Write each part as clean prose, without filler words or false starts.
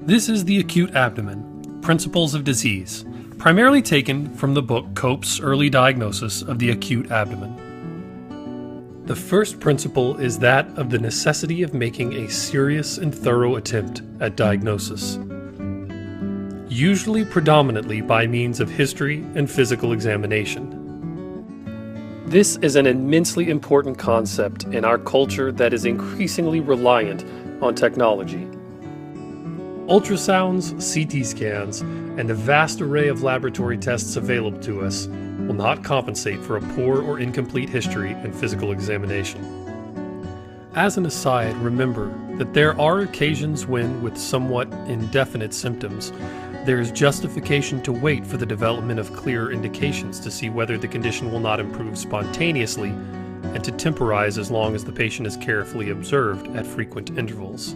This is the Acute Abdomen, Principles of Disease, primarily taken from the book Cope's Early Diagnosis of the Acute Abdomen. The first principle is that of the necessity of making a serious and thorough attempt at diagnosis, usually predominantly by means of history and physical examination. This is an immensely important concept in our culture that is increasingly reliant on technology. Ultrasounds, CT scans, and the vast array of laboratory tests available to us will not compensate for a poor or incomplete history and physical examination. As an aside, remember that there are occasions when, with somewhat indefinite symptoms, there is justification to wait for the development of clearer indications to see whether the condition will not improve spontaneously and to temporize as long as the patient is carefully observed at frequent intervals.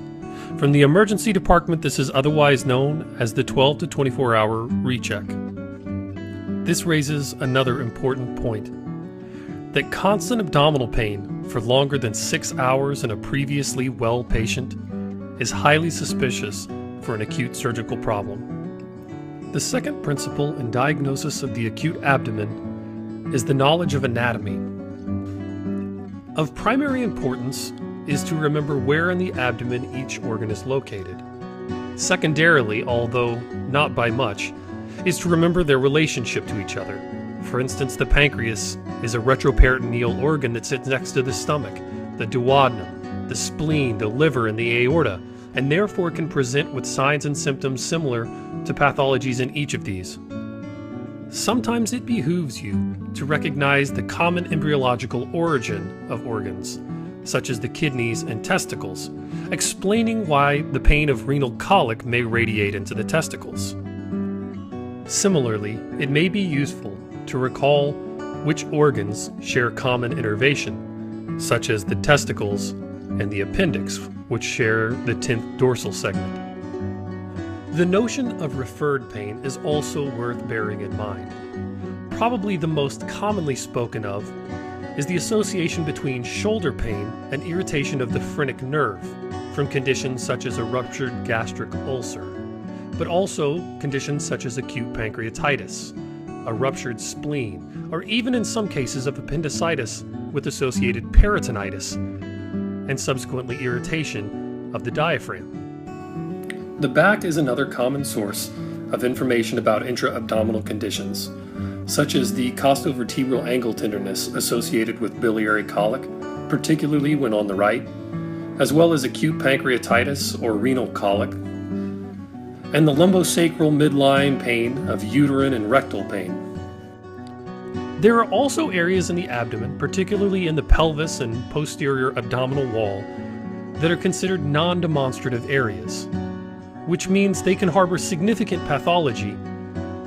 From the emergency department, this is otherwise known as the 12 to 24-hour recheck. This raises another important point, that constant abdominal pain for longer than 6 hours in a previously well patient is highly suspicious for an acute surgical problem. The second principle in diagnosis of the acute abdomen is the knowledge of anatomy. Of primary importance is to remember where in the abdomen each organ is located. Secondarily, although not by much, is to remember their relationship to each other. For instance, the pancreas is a retroperitoneal organ that sits next to the stomach, the duodenum, the spleen, the liver, and the aorta, and therefore can present with signs and symptoms similar to pathologies in each of these. Sometimes it behooves you to recognize the common embryological origin of organs, such as the kidneys and testicles, explaining why the pain of renal colic may radiate into the testicles. Similarly, it may be useful to recall which organs share common innervation, such as the testicles and the appendix, which share the 10th dorsal segment. The notion of referred pain is also worth bearing in mind. Probably the most commonly spoken of is the association between shoulder pain and irritation of the phrenic nerve from conditions such as a ruptured gastric ulcer, but also conditions such as acute pancreatitis, a ruptured spleen, or even in some cases of appendicitis with associated peritonitis and subsequently irritation of the diaphragm. The back is another common source of information about intra-abdominal conditions, such as the costovertebral angle tenderness associated with biliary colic, particularly when on the right, as well as acute pancreatitis or renal colic, and the lumbosacral midline pain of uterine and rectal pain. There are also areas in the abdomen, particularly in the pelvis and posterior abdominal wall, that are considered non-demonstrative areas, which means they can harbor significant pathology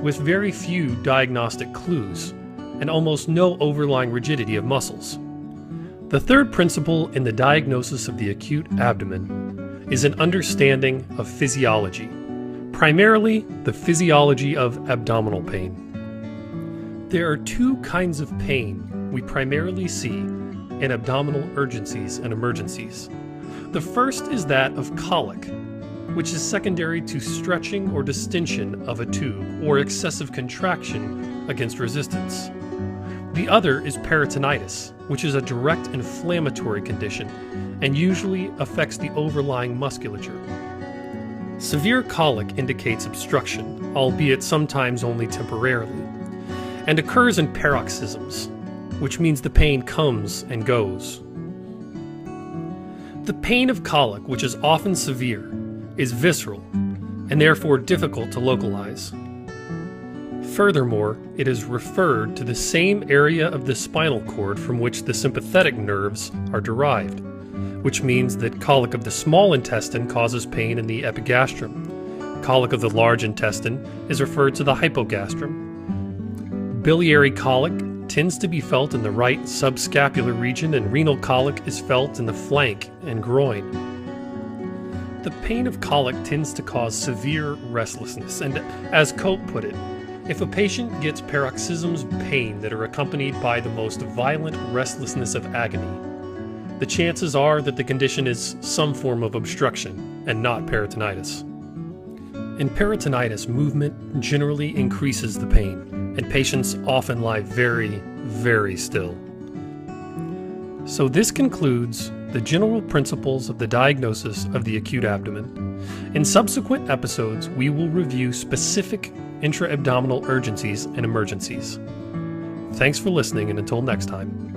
with very few diagnostic clues and almost no overlying rigidity of muscles. The third principle in the diagnosis of the acute abdomen is an understanding of physiology, primarily the physiology of abdominal pain. There are two kinds of pain we primarily see in abdominal urgencies and emergencies. The first is that of colic, which is secondary to stretching or distension of a tube or excessive contraction against resistance. The other is peritonitis, which is a direct inflammatory condition and usually affects the overlying musculature. Severe colic indicates obstruction, albeit sometimes only temporarily, and occurs in paroxysms, which means the pain comes and goes. The pain of colic, which is often severe, is visceral and therefore difficult to localize. Furthermore, it is referred to the same area of the spinal cord from which the sympathetic nerves are derived, which means that colic of the small intestine causes pain in the epigastrum. Colic of the large intestine is referred to the hypogastrum. Biliary colic tends to be felt in the right subscapular region, and renal colic is felt in the flank and groin. The pain of colic tends to cause severe restlessness, and as Cope put it, if a patient gets paroxysms of pain that are accompanied by the most violent restlessness of agony, the chances are that the condition is some form of obstruction and not peritonitis. In peritonitis, movement generally increases the pain, and patients often lie very, very still. So this concludes the general principles of the diagnosis of the acute abdomen. In subsequent episodes, we will review specific intra-abdominal urgencies and emergencies. Thanks for listening, and until next time.